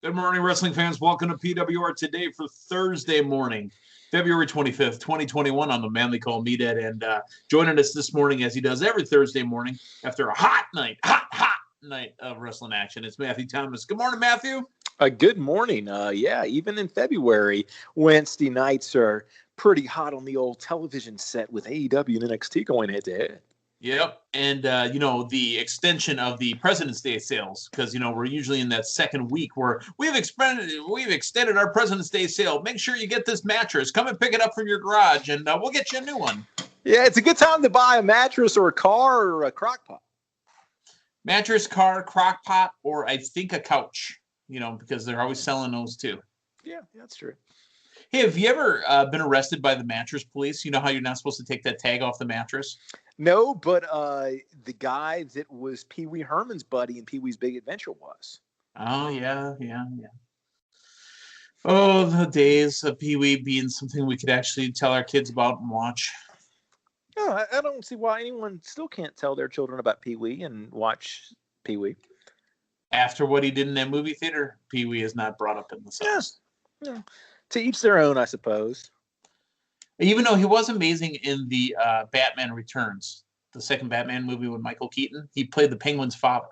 Good morning, wrestling fans. Welcome to PWR today for Thursday morning, February 25th, 2021 on the Manly Call Meathead. And joining us this morning, as he does every Thursday morning, after a hot night of wrestling action, it's Matthew Thomas. Good morning, Matthew. Good morning. Even in February, Wednesday nights are pretty hot on the old television set with AEW and NXT going head-to-head. Yep, and the extension of the President's Day sales, because we're usually in that second week where we've extended our President's Day sale. Make sure you get this mattress. Come and pick it up from your garage, and we'll get you a new one. Yeah, it's a good time to buy a mattress or a car or a crock pot. Mattress, car, crock pot, or I think a couch. Because they're always selling those too. Yeah, that's true. Hey, have you ever been arrested by the mattress police? You know how you're not supposed to take that tag off the mattress? No, but the guy that was Pee Wee Herman's buddy in Pee Wee's Big Adventure was. Oh, yeah. Oh, the days of Pee Wee being something we could actually tell our kids about and watch. No, I don't see why anyone still can't tell their children about Pee Wee and watch Pee Wee. After what he did in that movie theater, Pee Wee is not brought up in the songs. Yeah. To each their own, I suppose. Even though he was amazing in the Batman Returns, the second Batman movie with Michael Keaton, he played the Penguin's father.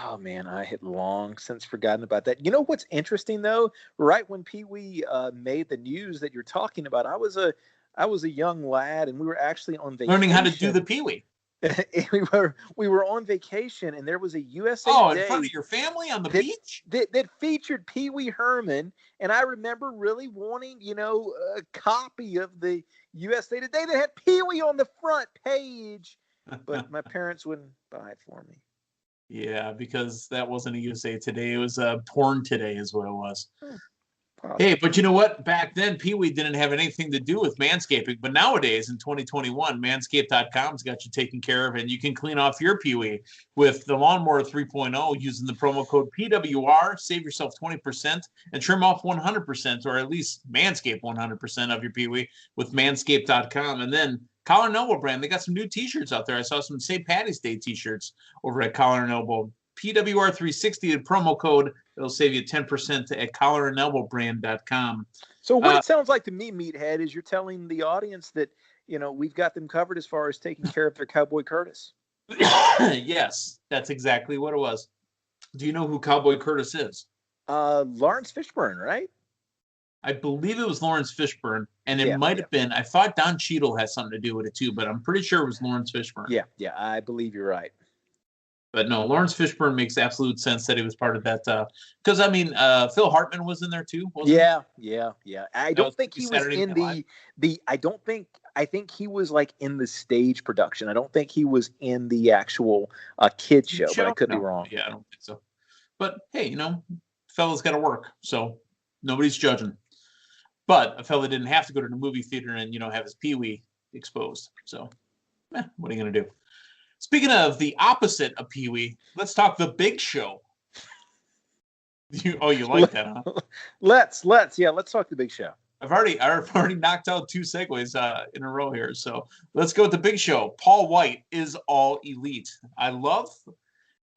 Oh, man, I had long since forgotten about that. You know what's interesting, though? Right when Pee Wee made the news that you're talking about, I was a young lad, and we were actually on vacation. Learning how to do the Pee Wee. we were on vacation, and there was a USA Today in front of your family on the beach that featured Pee Wee Herman, and I remember really wanting a copy of the USA Today that had Pee Wee on the front page, but my parents wouldn't buy it for me. Yeah, because that wasn't a USA Today; it was Porn Today, is what it was. Probably. Hey, but you know what? Back then, Pee Wee didn't have anything to do with manscaping. But nowadays, in 2021, Manscaped.com's got you taken care of, and you can clean off your Pee Wee with the Lawnmower 3.0 using the promo code PWR. Save yourself 20% and trim off 100%, or at least manscape 100% of your Pee Wee with Manscaped.com. And then Collar and Elbow brand, they got some new T-shirts out there. I saw some St. Patty's Day T-shirts over at Collar and Elbow. PWR 360, the promo code. It'll save you 10% at collarandelbowbrand.com. So what it sounds like to me, Meathead, is you're telling the audience that, we've got them covered as far as taking care of their Cowboy Curtis. Yes, that's exactly what it was. Do you know who Cowboy Curtis is? Lawrence Fishburne, right? I believe it was Lawrence Fishburne, and it might have been. I thought Don Cheadle had something to do with it too, but I'm pretty sure it was Lawrence Fishburne. Yeah, I believe you're right. But no, Lawrence Fishburne makes absolute sense that he was part of that. Because, Phil Hartman was in there too, wasn't he? Yeah. I don't think he was in I think he was like in the stage production. I don't think he was in the actual kid show, but I could be wrong. Yeah, I don't think so. But hey, fella's got to work, so nobody's judging. But a fella didn't have to go to the movie theater and, have his Pee Wee exposed. So, what are you going to do? Speaking of the opposite of Pee Wee, let's talk the Big Show. You like that, huh? Let's talk the Big Show. I've already knocked out 2 segues in a row here, so let's go with the Big Show. Paul Wight is All Elite. I love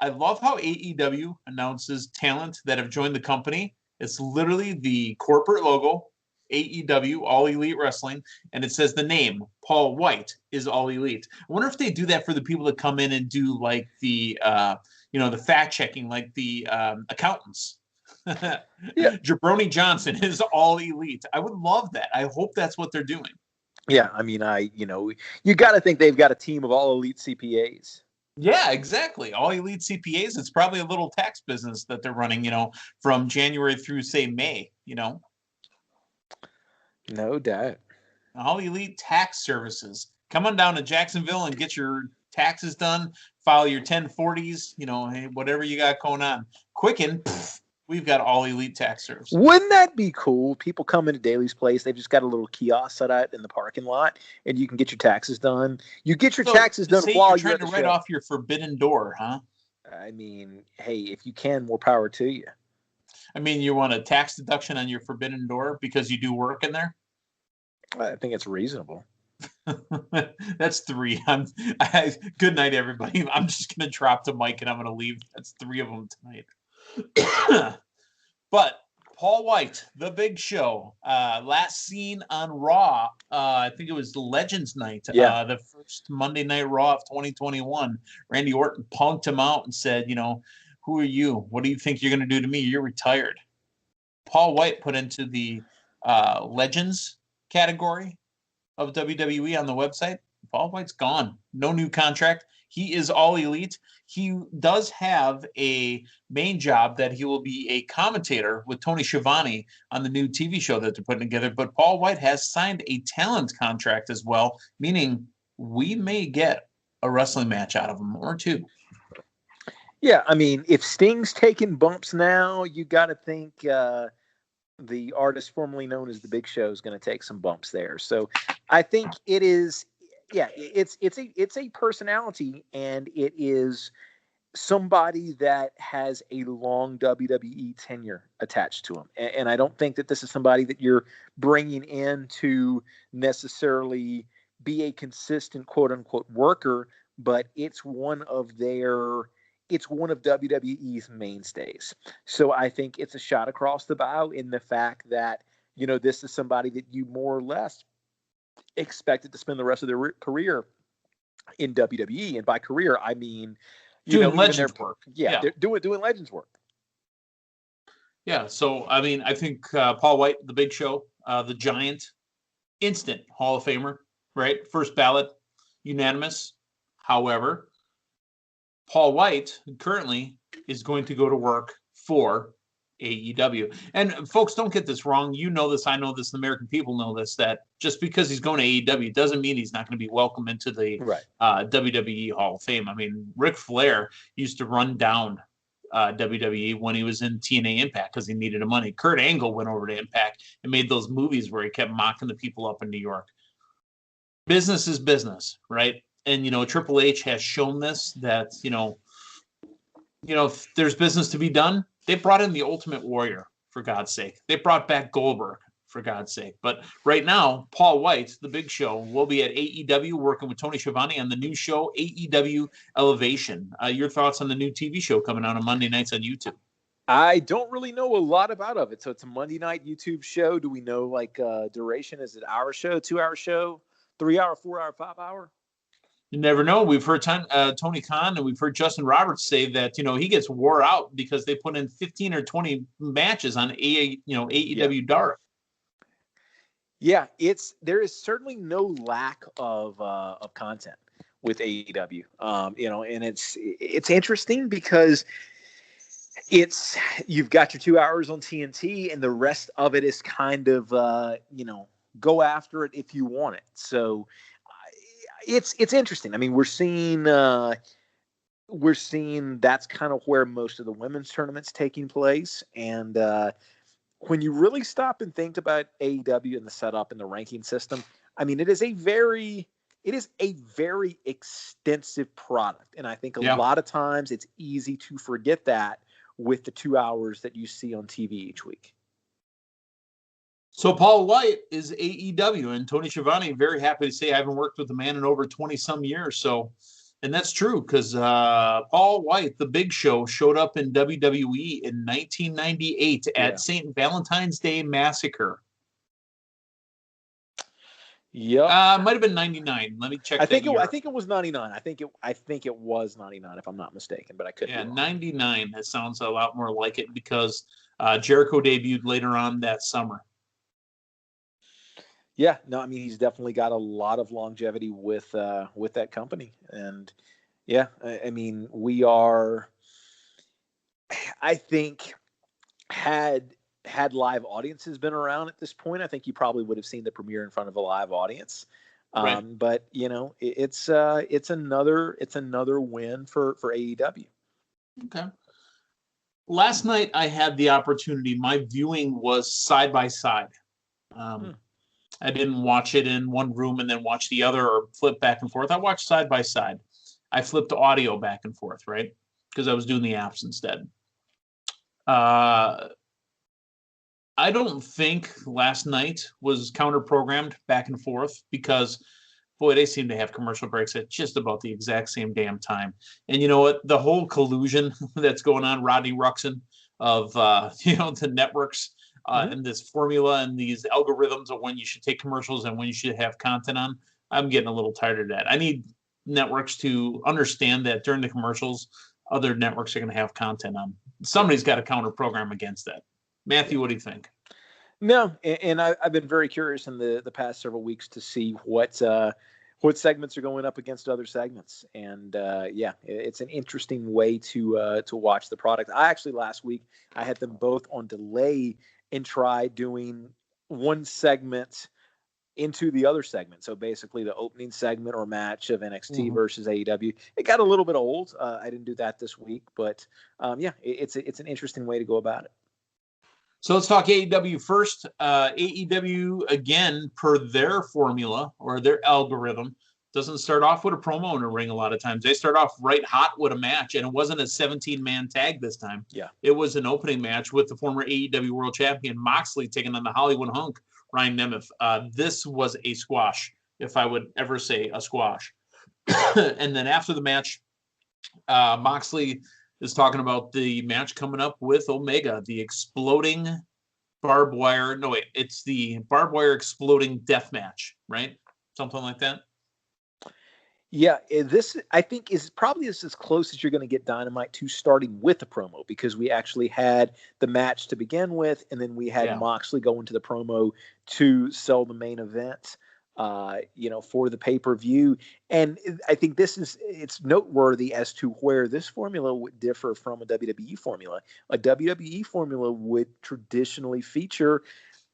how AEW announces talent that have joined the company. It's literally the corporate logo, AEW, All Elite Wrestling, and it says the name, Paul Wight is All Elite. I wonder if they do that for the people that come in and do like the, the fact checking, like the accountants. Yeah. Jabroni Johnson is All Elite. I would love that. I hope that's what they're doing. Yeah, I mean, you got to think they've got a team of All Elite CPAs. Yeah, exactly. All Elite CPAs. It's probably a little tax business that they're running, from January through, say, May, No doubt. All Elite Tax Services. Come on down to Jacksonville and get your taxes done. File your 1040s, whatever you got going on. Quicken, we've got All Elite Tax Services. Wouldn't that be cool? People come into Daly's place. They've just got a little kiosk set out in the parking lot, and you can get your taxes done. You get your taxes done while you're trying to write off your forbidden door, huh? I mean, hey, if you can, more power to you. I mean, you want a tax deduction on your forbidden door because you do work in there? I think it's reasonable. That's 3. Good night, everybody. I'm just going to drop the mic and I'm going to leave. That's 3 of them tonight. But Paul Wight, the Big Show, last seen on Raw. I think it was Legends Night, the first Monday Night Raw of 2021. Randy Orton punked him out and said, who are you? What do you think you're going to do to me? You're retired. Paul Wight put into the Legends category of WWE on the website. Paul Wight's gone. No new contract. He is all elite. He does have a main job that he will be a commentator with Tony Schiavone on the new TV show that they're putting together. But Paul Wight has signed a talent contract as well, meaning we may get a wrestling match out of him or two. Yeah, I mean, if Sting's taking bumps now, you got to think the artist formerly known as the Big Show is going to take some bumps there. So I think it is. Yeah, it's a personality, and it is somebody that has a long WWE tenure attached to him. And I don't think that this is somebody that you're bringing in to necessarily be a consistent quote unquote worker, but it's one of WWE's mainstays. So I think it's a shot across the bow in the fact that, this is somebody that you more or less expected to spend the rest of their career in WWE, and by career I mean doing Legends work. Yeah, they're doing Legends work. Yeah, so I mean, I think Paul Wight, the Big Show, the Giant, instant Hall of Famer, right? First ballot, unanimous. However, Paul Wight currently is going to go to work for AEW. And folks, don't get this wrong. You know this, I know this, the American people know this, that just because he's going to AEW doesn't mean he's not going to be welcome into the WWE Hall of Fame. I mean, Ric Flair used to run down WWE when he was in TNA Impact because he needed the money. Kurt Angle went over to Impact and made those movies where he kept mocking the people up in New York. Business is business, right? And, Triple H has shown this, that, if there's business to be done, they brought in the Ultimate Warrior, for God's sake. They brought back Goldberg, for God's sake. But right now, Paul Wight, the Big Show, will be at AEW working with Tony Schiavone on the new show, AEW Elevation. Your thoughts on the new TV show coming out on Monday nights on YouTube? I don't really know a lot about it. So it's a Monday night YouTube show. Do we know, duration? Is it hour show, 2 hour show, 3 hour, 4 hour, 5 hour? You never know. We've heard Tony Khan and we've heard Justin Roberts say that, he gets wore out because they put in 15 or 20 matches on AEW Dark. Yeah, there is certainly no lack of content with AEW. And it's interesting because you've got your 2 hours on TNT and the rest of it is kind of go after it if you want it. So it's interesting. I mean, we're seeing that's kind of where most of the women's tournaments taking place. And when you really stop and think about AEW and the setup and the ranking system, I mean, it is a very extensive product. And I think a lot of times it's easy to forget that with the 2 hours that you see on TV each week. So Paul Wight is AEW, and Tony Schiavone, very happy to say I haven't worked with the man in over 20-some years. So, and that's true because Paul Wight, the Big Show, showed up in WWE in 1998 at St. Valentine's Day Massacre. Yeah, might have been 99. Let me check. I think it was 99. I think it was 99 if I'm not mistaken, but I could. Yeah, 99. That sounds a lot more like it because Jericho debuted later on that summer. Yeah, no, I mean, he's definitely got a lot of longevity with that company. And yeah, I mean, I think had live audiences been around at this point, I think you probably would have seen the premiere in front of a live audience. Right. But it's another win for AEW. Okay. Last night I had the opportunity. My viewing was side by side. I didn't watch it in one room and then watch the other or flip back and forth. I watched side by side. I flipped audio back and forth, right? Because I was doing the apps instead. I don't think last night was counter-programmed back and forth because, boy, they seem to have commercial breaks at just about the exact same damn time. And you know what? The whole collusion that's going on, Rodney Ruxin of the networks and this formula and these algorithms of when you should take commercials and when you should have content on. I'm getting a little tired of that. I need networks to understand that during the commercials, other networks are going to have content on. Somebody's got to counter program against that. Matthew, what do you think? No, and I've been very curious in the past several weeks to see what segments are going up against other segments, and it's an interesting way to watch the product. I actually last week I had them both on delay and tried doing one segment into the other segment. So basically the opening segment or match of NXT versus AEW. It got a little bit old. I didn't do that this week, but it's an interesting way to go about it. So let's talk AEW first. AEW, again, per their formula or their algorithm, doesn't start off with a promo in a ring a lot of times. They start off right hot with a match, and it wasn't a 17-man tag this time. Yeah. It was an opening match with the former AEW World Champion Moxley taking on the Hollywood Hunk, Ryan Nemeth. This was a squash, if I would ever say a squash. And then after the match, Moxley is talking about the match coming up with Omega, the exploding barbed wire. No, wait, it's the barbed wire exploding death match, right? Something like that. Yeah, this I think is probably as close as you're going to get Dynamite to starting with a promo, because we actually had the match to begin with, and then we had Moxley go into the promo to sell the main event, for the pay-per-view. And I think it's noteworthy as to where this formula would differ from a WWE formula. A WWE formula would traditionally feature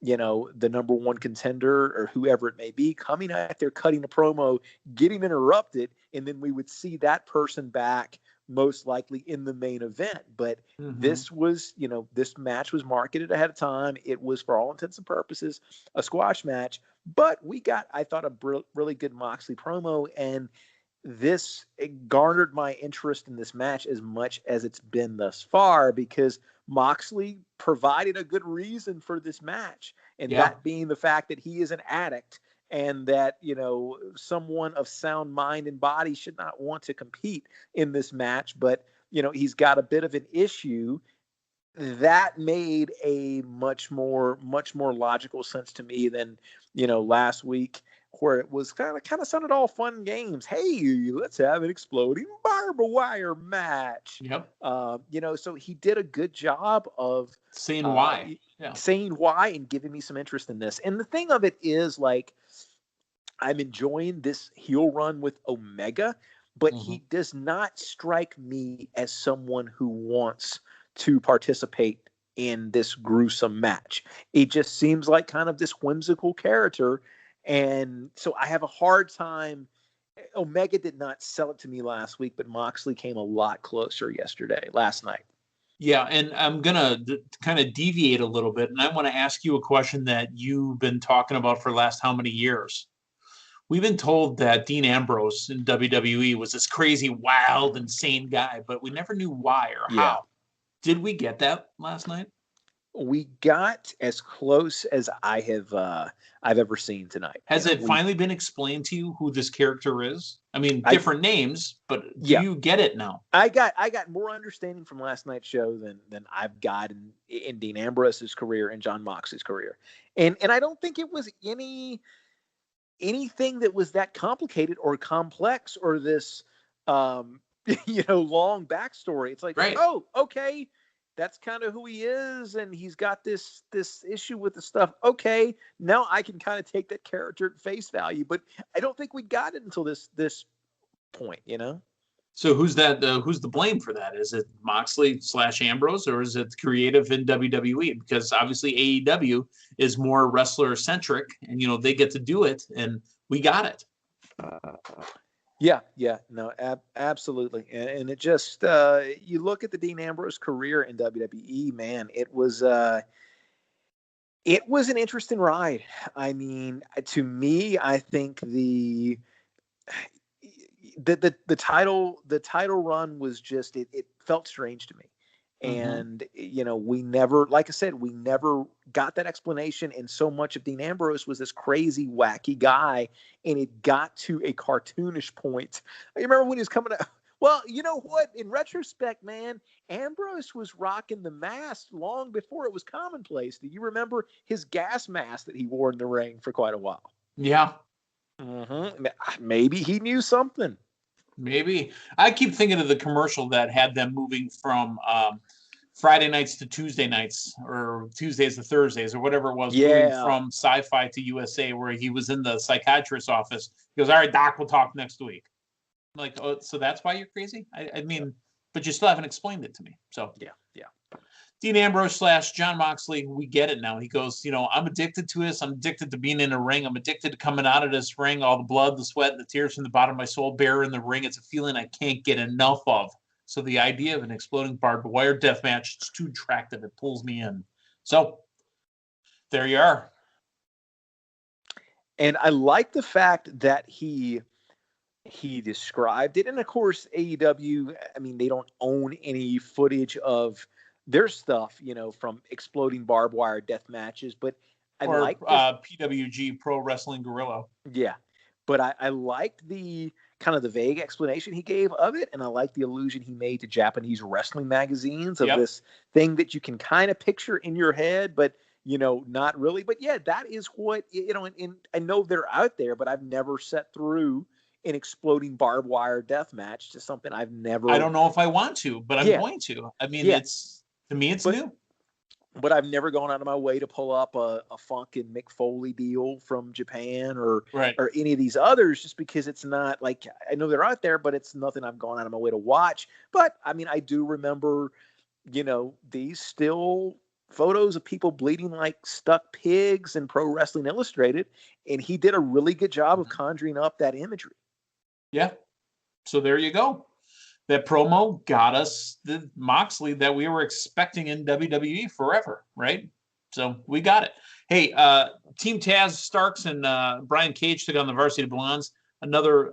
the number one contender or whoever it may be coming out there, cutting a promo, getting interrupted, and then we would see that person back most likely in the main event. But this was, this match was marketed ahead of time. It was, for all intents and purposes, a squash match, but we got, I thought, a really good Moxley promo, and it garnered my interest in this match as much as it's been thus far, because Moxley provided a good reason for this match, and that being the fact that he is an addict, and that, someone of sound mind and body should not want to compete in this match, but, he's got a bit of an issue. That made a much more logical sense to me than, last week, where it was kind of sounded all fun and games. Hey, let's have an exploding barbed wire match. Yep. So he did a good job of saying why and giving me some interest in this. And the thing of it is, like, I'm enjoying this heel run with Omega, but he does not strike me as someone who wants to participate in this gruesome match. It just seems like kind of this whimsical character. And so I have a hard time. Omega did not sell it to me last week, but Moxley came a lot closer last night. Yeah, and I'm going to kind of deviate a little bit, and I want to ask you a question that you've been talking about for the last how many years? We've been told that Dean Ambrose in WWE was this crazy, wild, insane guy, but we never knew why or how. Did we get that last night? We got as close as I've ever seen tonight. Has it finally been explained to you who this character is? I mean, different names, but do you get it now? I got more understanding from last night's show than I've got in Dean Ambrose's career and Jon Moxley's career. And I don't think it was anything that was that complicated or complex or this long backstory. It's like, oh, okay, that's kind of who he is, and he's got this issue with the stuff. Okay, now I can kind of take that character at face value, but I don't think we got it until this point, So who's that? Who's the blame for that? Is it Moxley / Ambrose, or is it creative in WWE? Because obviously AEW is more wrestler centric, and they get to do it, and we got it. No, absolutely. And it just, you look at the Dean Ambrose career in WWE, man, it was an interesting ride. I mean, to me, I think the title run was just, it felt strange to me. And, we never, like I said, we never got that explanation. And so much of Dean Ambrose was this crazy, wacky guy. And it got to a cartoonish point. I remember when he was coming out, Well, you know what? In retrospect, man, Ambrose was rocking the mask long before it was commonplace. Do you remember his gas mask that he wore in the ring for quite a while? Yeah. Mm-hmm. Maybe he knew something. Maybe. I keep thinking of the commercial that had them moving from Friday nights to Tuesday nights, or Tuesdays to Thursdays, or whatever it was, moving Yeah. from Sci-Fi to USA, where he was in the psychiatrist's office. He goes, "All right, doc, we'll talk next week." I'm like, oh, so that's why you're crazy? I mean, but you still haven't explained it to me. So Yeah. Dean Ambrose / John Moxley, we get it now. He goes, I'm addicted to this. I'm addicted to being in a ring. I'm addicted to coming out of this ring, all the blood, the sweat, and the tears from the bottom of my soul bear in the ring. It's a feeling I can't get enough of. So the idea of an exploding barbed wire death match, it's too attractive. It pulls me in. So there you are. And I like the fact that he described it. And of course, AEW, I mean, they don't own any footage of their stuff, from exploding barbed wire death matches. But I like PWG, Pro Wrestling Guerrilla. Yeah. But I liked the kind of the vague explanation he gave of it. And I like the allusion he made to Japanese wrestling magazines of this thing that you can kind of picture in your head, but not really. But yeah, that is what, and I know they're out there, but I've never sat through an exploding barbed wire death match. To something I've never. I don't know if I want to, but I'm going to. I mean, to me, it's new. But I've never gone out of my way to pull up a fucking Mick Foley deal from Japan or any of these others, just because it's not like, I know they're out there, but it's nothing I've gone out of my way to watch. But I mean, I do remember, these still photos of people bleeding like stuck pigs in Pro Wrestling Illustrated, and he did a really good job of conjuring up that imagery. Yeah. So there you go. That promo got us the Moxley that we were expecting in WWE forever, right? So we got it. Hey, Team Taz, Starks, and Brian Cage took on the Varsity Blondes. Another,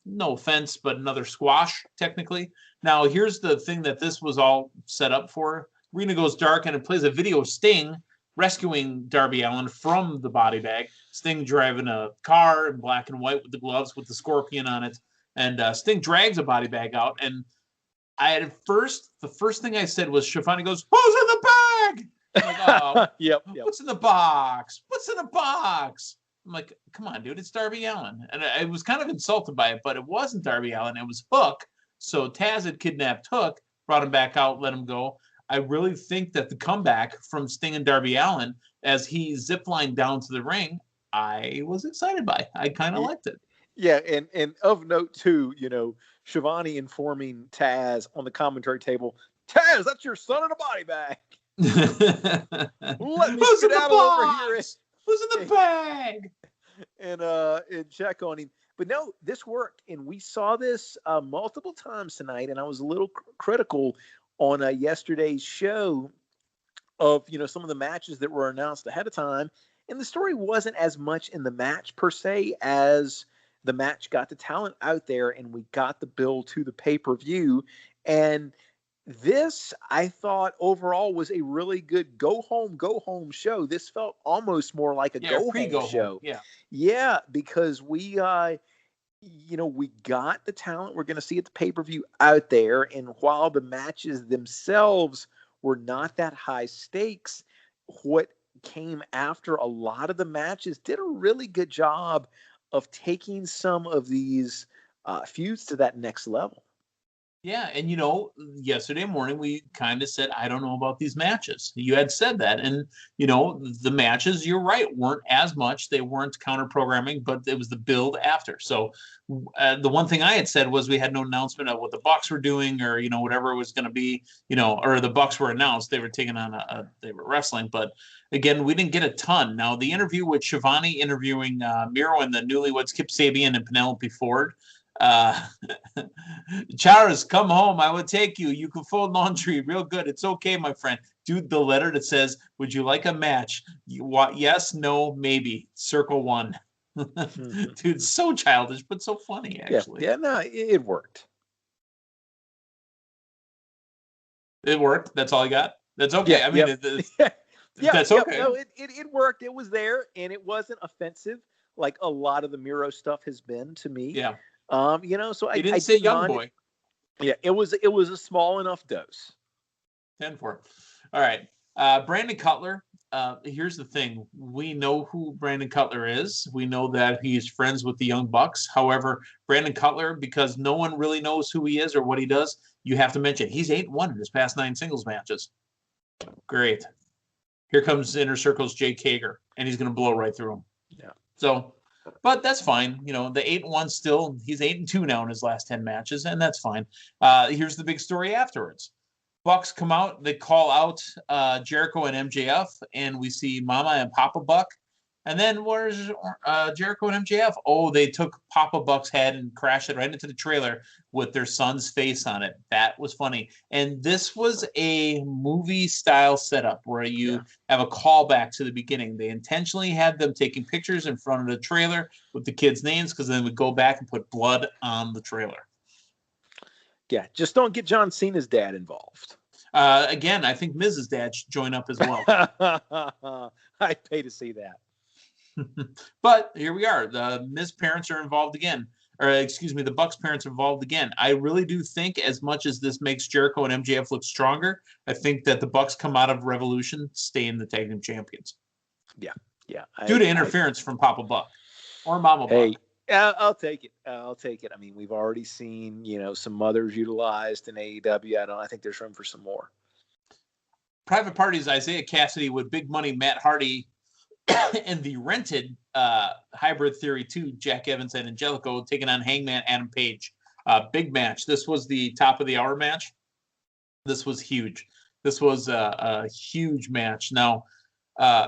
no offense, but another squash, technically. Now, here's the thing that this was all set up for. Arena goes dark, and it plays a video of Sting rescuing Darby Allin from the body bag. Sting driving a car in black and white with the gloves with the scorpion on it. And Sting drags a body bag out. And the first thing I said was, Shivani goes, "Who's in the bag?" I'm like, oh, yep. What's in the box? What's in the box? I'm like, come on, dude, it's Darby Allin. And I was kind of insulted by it, but it wasn't Darby Allin. It was Hook. So Taz had kidnapped Hook, brought him back out, let him go. I really think that the comeback from Sting and Darby Allin, as he ziplined down to the ring, I was excited by. I kind of liked it. Yeah, and of note too, Shivani informing Taz on the commentary table, "Taz, that's your son in a body bag." Let me get out over here. Who's in the bag? And check on him. But no, this worked, and we saw this multiple times tonight. And I was a little critical on yesterday's show of some of the matches that were announced ahead of time, and the story wasn't as much in the match per se as the match got the talent out there, and we got the build to the pay-per-view. And this, I thought, overall was a really good go home show. This felt almost more like a go home show. Yeah, because we got the talent we're going to see at the pay-per-view out there. And while the matches themselves were not that high stakes, what came after a lot of the matches did a really good job of taking some of these feuds to that next level. Yeah, and yesterday morning we kind of said, I don't know about these matches. You had said that, and the matches, you're right, weren't as much. They weren't counter programming, but it was the build after. So the one thing I had said was we had no announcement of what the Bucks were doing, or whatever it was going to be, or the Bucks were announced. They were taking on they were wrestling, but again, we didn't get a ton. Now the interview with Shivani interviewing Miro and the newlyweds Kip Sabian and Penelope Ford. Charas, come home. I will take you. You can fold laundry real good. It's okay, my friend. Dude, the letter that says, "Would you like a match?" Yes, no, maybe. Circle 1. Dude, so childish, but so funny, actually. Yeah, no, it worked. It worked. That's all I got. That's okay. Yeah, I mean, that's okay. No, it worked. It was there, and it wasn't offensive like a lot of the Miro stuff has been to me. Yeah. So he didn't say young boy. Yeah, it was a small enough dose. 10-4. All right. Brandon Cutler. Here's the thing. We know who Brandon Cutler is. We know that he's friends with the Young Bucks. However, Brandon Cutler, because no one really knows who he is or what he does, you have to mention he's 8-1 in his past 9 singles matches. Great. Here comes Inner Circle's Jake Hager, and he's going to blow right through him. Yeah. So, but that's fine. You know, the 8-1 still, he's 8-2 now in his last 10 matches, and that's fine. Here's the big story afterwards. Bucks come out, they call out Jericho and MJF, and we see Mama and Papa Buck. And then where's Jericho and MJF? Oh, they took Papa Buck's head and crashed it right into the trailer with their son's face on it. That was funny. And this was a movie-style setup where you have a callback to the beginning. They intentionally had them taking pictures in front of the trailer with the kids' names because then we go back and put blood on the trailer. Yeah, just don't get John Cena's dad involved. Again, I think Mrs. Dad should join up as well. I'd pay to see that. But here we are. The Miz parents are involved again. Or, excuse me, the Bucks parents are involved again. I really do think, as much as this makes Jericho and MJF look stronger, I think that the Bucks come out of Revolution staying the tag team champions. Yeah. Due to interference from Papa Buck or Mama Buck. I'll take it. I mean, we've already seen, some mothers utilized in AEW. I think there's room for some more. Private Parties, Isaiah Cassidy with Big Money, Matt Hardy, and the rented Hybrid Theory 2, Jack Evans and Angelico, taking on Hangman Adam Page. Big match. This was the top of the hour match. This was huge. This was a huge match. Now,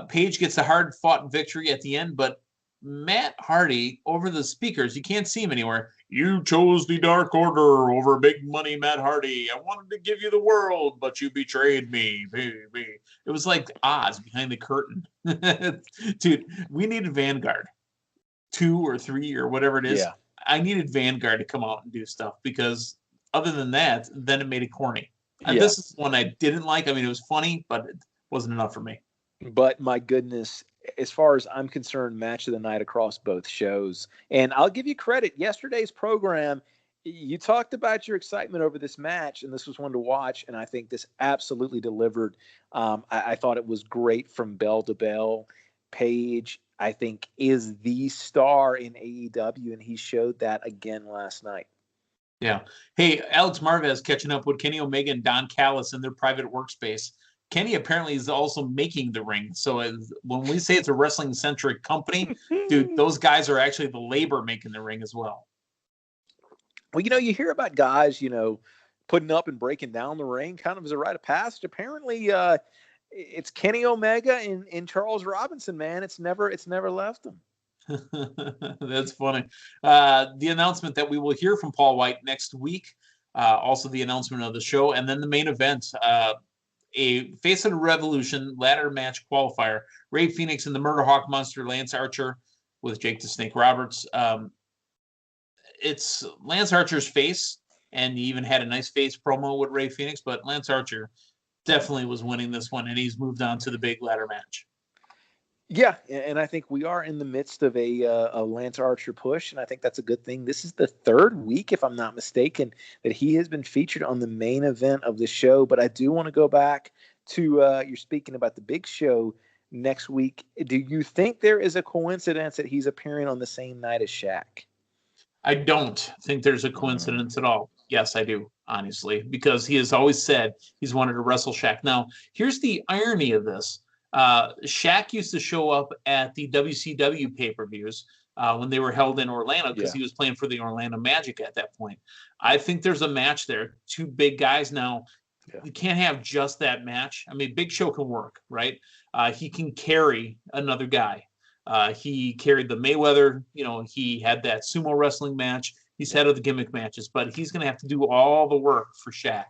Page gets a hard-fought victory at the end, but Matt Hardy over the speakers, you can't see him anywhere. You chose the Dark Order over Big Money Matt Hardy. I wanted to give you the world, but you betrayed me, baby. It was like Oz behind the curtain. Dude, we needed Vanguard 2 or 3 or whatever it is. Yeah. I needed Vanguard to come out and do stuff because other than that, then it made it corny. And Yeah. this is one I didn't like. I mean, it was funny, but it wasn't enough for me. But my goodness, as far as I'm concerned, match of the night across both shows. And I'll give you credit. Yesterday's program, you talked about your excitement over this match, and this was one to watch. And I think this absolutely delivered. I thought it was great from bell to bell. Page, I think, is the star in AEW, and he showed that again last night. Yeah. Hey, Alex Marvez catching up with Kenny Omega and Don Callis in their private workspace. Kenny apparently is also making the ring. So when we say it's a wrestling-centric company, dude, those guys are actually the labor making the ring as well. Well, you hear about guys, putting up and breaking down the ring kind of as a rite of passage. Apparently, it's Kenny Omega and Charles Robinson, man. It's never left them. That's funny. The announcement that we will hear from Paul Wight next week, also the announcement of the show, and then the main event, a Face of the Revolution ladder match qualifier, Ray Phoenix and the Murder Hawk Monster Lance Archer with Jake the Snake Roberts. It's Lance Archer's face, and he even had a nice face promo with Ray Phoenix, but Lance Archer definitely was winning this one, and he's moved on to the big ladder match. Yeah, and I think we are in the midst of a Lance Archer push, and I think that's a good thing. This is the third week, if I'm not mistaken, that he has been featured on the main event of the show. But I do want to go back to you're speaking about the big show next week. Do you think there is a coincidence that he's appearing on the same night as Shaq? I don't think there's a coincidence at all. Yes, I do, honestly, because he has always said he's wanted to wrestle Shaq. Now, here's the irony of this. Shaq used to show up at the WCW pay-per-views when they were held in Orlando because he was playing for the Orlando Magic at that point. I think there's a match there. Two big guys now. Yeah. You can't have just that match. I mean, Big Show can work, right? He can carry another guy. He carried the Mayweather. He had that sumo wrestling match. He's had other gimmick matches, but he's going to have to do all the work for Shaq.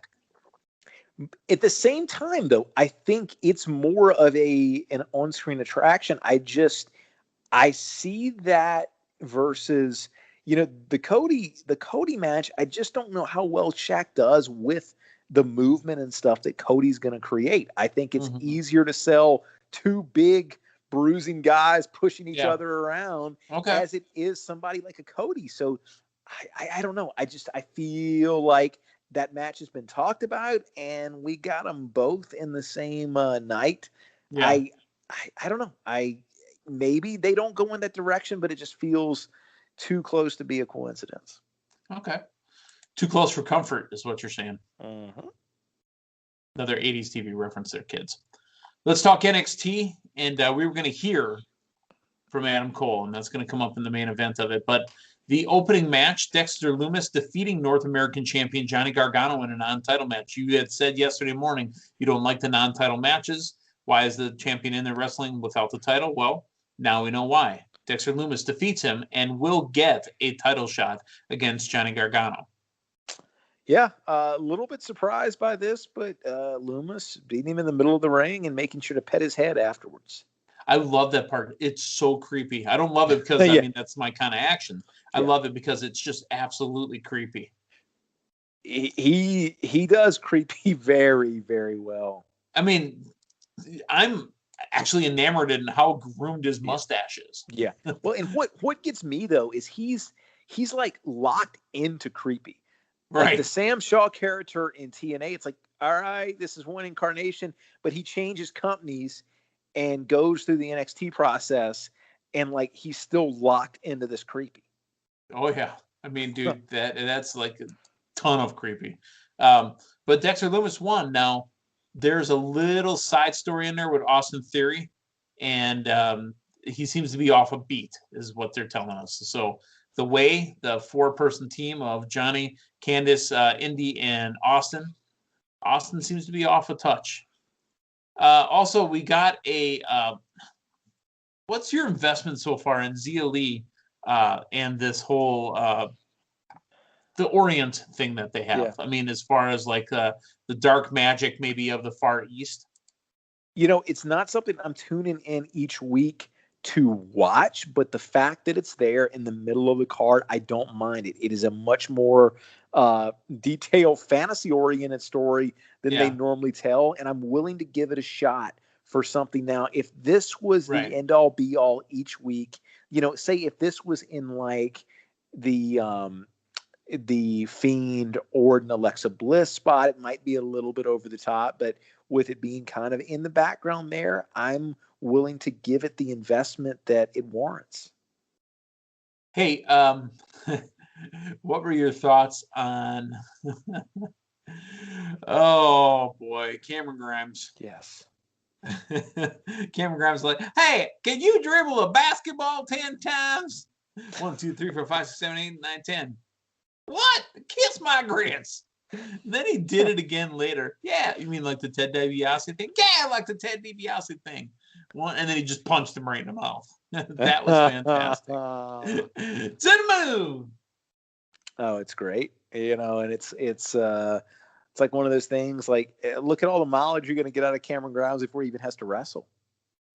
At the same time, though, I think it's more of an on-screen attraction. I see that versus, the Cody match. I just don't know how well Shaq does with the movement and stuff that Cody's going to create. I think it's easier to sell two big bruising guys pushing each other around as it is somebody like a Cody. So I don't know. I feel like that match has been talked about, and we got them both in the same night. Yeah. I don't know. Maybe they don't go in that direction, but it just feels too close to be a coincidence. Okay. Too close for comfort is what you're saying. Mm-hmm. Another 80s TV reference there, kids. Let's talk NXT, and we were going to hear from Adam Cole, and that's going to come up in the main event of it. But the opening match, Dexter Loomis defeating North American champion Johnny Gargano in a non-title match. You had said yesterday morning you don't like the non-title matches. Why is the champion in there wrestling without the title? Well, now we know why. Dexter Loomis defeats him and will get a title shot against Johnny Gargano. Yeah, a little bit surprised by this, but Loomis beating him in the middle of the ring and making sure to pet his head afterwards. I love that part. It's so creepy. I don't love it because, Yeah. I mean, that's my kind of action. I love it because it's just absolutely creepy. He does creepy very, very well. I mean, I'm actually enamored in how groomed his mustache is. Yeah. Well, and what gets me, though, is he's like locked into creepy. Like Right. the Sam Shaw character in TNA, it's like, all right, this is one incarnation, but he changes companies and goes through the NXT process, and like he's still locked into this creepy. Oh yeah, I mean, dude, that's like a ton of creepy. But Dexter Loomis won. Now there's a little side story in there with Austin Theory, and he seems to be off a beat, is what they're telling us. So the way the 4-person team of Johnny, Candice, Indy, and Austin seems to be off a touch. Also, we got a. What's your investment so far in Zia Lee and this whole the Orient thing that they have? Yeah. I mean, as far as like the dark magic maybe of the Far East. You know, it's not something I'm tuning in each week to watch, but the fact that it's there in the middle of the card, I don't mind it. It is a much more detailed, fantasy-oriented story than they normally tell, and I'm willing to give it a shot for something. Now, if this was the end-all, be-all each week, you know, say if this was in like the Fiend, Orton, Alexa Bliss spot, it might be a little bit over the top, but with it being kind of in the background there, I'm willing to give it the investment that it warrants. Hey, what were your thoughts on oh boy, Cameron Grimes? Yes. Cameron Grimes like, hey, can you dribble a basketball 10 times? 1, 2, 3, 4, 5, 6, 7, 8, 9, 10. What? Kiss my grits. Then he did it again later. Yeah, you mean like the Ted DiBiase thing? Yeah, like the Ted DiBiase thing. And then he just punched him right in the mouth. That was fantastic. To the moon. Oh, it's great. You know, and it's like one of those things. Like, look at all the mileage you're going to get out of Cameron Grimes before he even has to wrestle.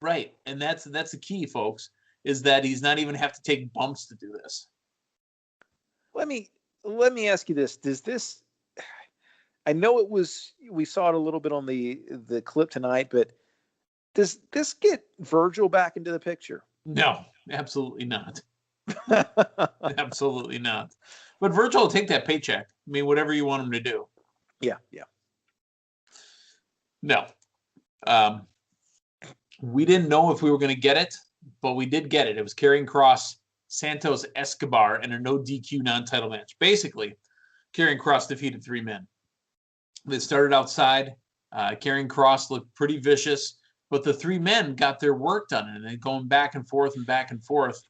Right, and that's the key, folks, is that he's not even have to take bumps to do this. Let me ask you this: does this? I know we saw it a little bit on the clip tonight, but does this get Virgil back into the picture? No, absolutely not. Absolutely not. But Virgil will take that paycheck. I mean, whatever you want him to do. Yeah. No. We didn't know if we were going to get it, but we did get it. It was Karrion Kross, Santos Escobar, in a no DQ non-title match. Basically, Karrion Kross defeated 3 men. They started outside. Karrion Kross looked pretty vicious, but the 3 men got their work done, and then going back and forth.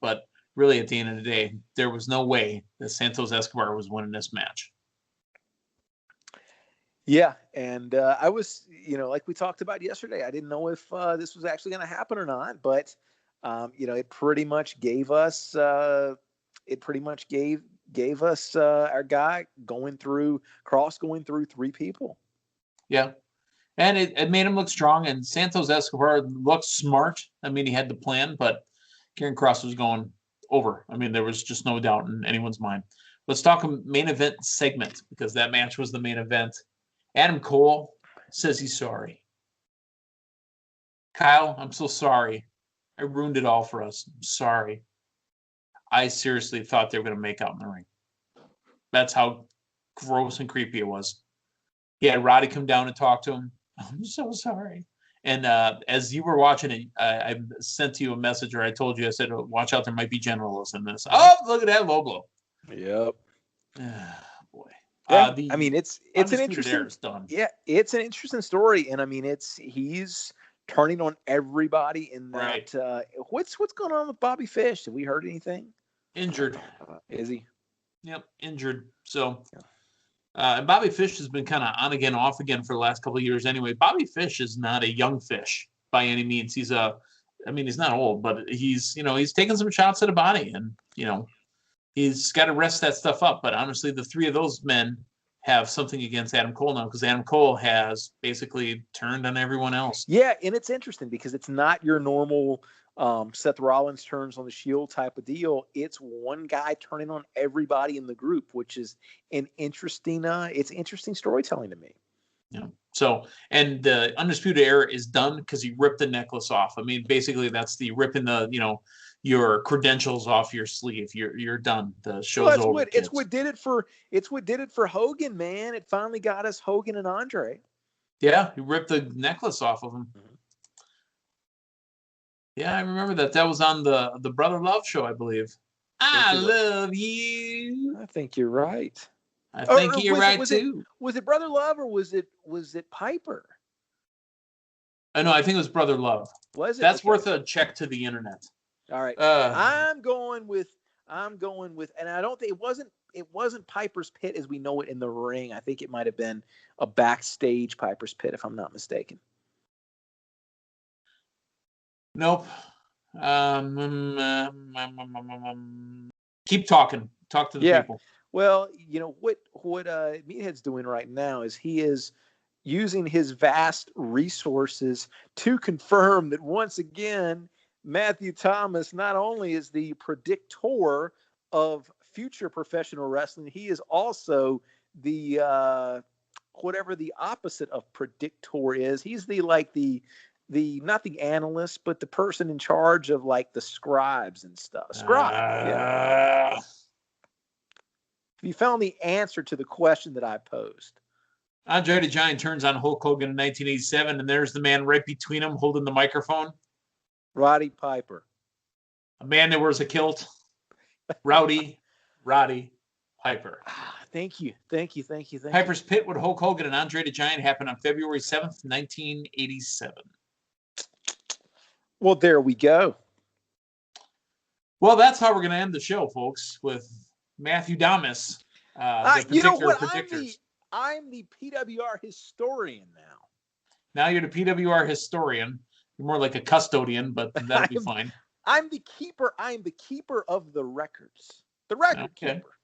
But really, at the end of the day, there was no way that Santos Escobar was winning this match. Yeah, and I was, like we talked about yesterday, I didn't know if this was actually going to happen or not, but it pretty much gave us our guy going through 3 people. Yeah. And it made him look strong, and Santos Escobar looked smart. I mean, he had the plan, but Karrion Kross was going over. I mean, there was just no doubt in anyone's mind. Let's talk a main event segment, because that match was the main event. Adam Cole says he's sorry. Kyle, I'm so sorry. I ruined it all for us. I'm sorry. I seriously thought they were going to make out in the ring. That's how gross and creepy it was. He had Roddy come down and talk to him. I'm so sorry. And as you were watching it, I sent you a message, or I told you, I said, watch out, there might be generals in this. Oh, look at that low blow. Yep. Boy. Yeah, I mean, it's an interesting. Done. Yeah, it's an interesting story, and I mean, he's turning on everybody in that. Right. What's going on with Bobby Fish? Have we heard anything? Injured. Is he? Yep, injured. So. And Bobby Fish has been kind of on again, off again for the last couple of years anyway. Bobby Fish is not a young fish by any means. He's not old, but he's taking some shots at the body, and, he's got to rest that stuff up. But honestly, the three of those men have something against Adam Cole now, because Adam Cole has basically turned on everyone else. Yeah, and it's interesting because it's not your normal Seth Rollins turns on the Shield type of deal. It's one guy turning on everybody in the group, which is an interesting. It's interesting storytelling to me. Yeah. So, and the Undisputed Era is done because he ripped the necklace off. I mean, basically, that's the ripping the your credentials off your sleeve. You're done. The show's over. It's what did it for Hogan, man. It finally got us Hogan and Andre. Yeah, he ripped the necklace off of him. Mm-hmm. Yeah, I remember that. That was on the Brother Love show, I believe. I love you. I think you're right. I think you're right too. Was it Brother Love or was it Piper? I know. I think it was Brother Love. Was it? That's worth a check to the internet. All right. I'm going with, and I don't think it wasn't Piper's Pit as we know it in the ring. I think it might have been a backstage Piper's Pit, if I'm not mistaken. Nope. Keep talking. Talk to the people. Well, what Meathead's doing right now is he is using his vast resources to confirm that once again, Matthew Thomas not only is the predictor of future professional wrestling, he is also the whatever the opposite of predictor is. He's the not the analyst, but the person in charge of the scribes and stuff. Yeah. You found the answer to the question that I posed. Andre the Giant turns on Hulk Hogan in 1987, and there's the man right between them holding the microphone. Roddy Piper. A man that wears a kilt. Roddy Piper. Thank you. Piper's Pit with Hulk Hogan and Andre the Giant happened on February 7th, 1987. Well, there we go. Well, that's how we're going to end the show, folks, with Matthew Thomas. You know what? I'm the PWR historian now. Now you're the PWR historian. You're more like a custodian, but that'll be fine. I'm the keeper. I'm the keeper of the records. The record keeper.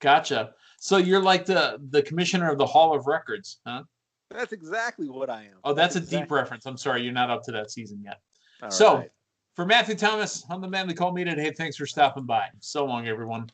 Gotcha. So you're like the commissioner of the Hall of Records, huh? That's exactly what I am. Oh, that's a deep reference. I'm sorry, you're not up to that season yet. All right. For Matthew Thomas, I'm the man they call me today. Thanks for stopping by. So long, everyone.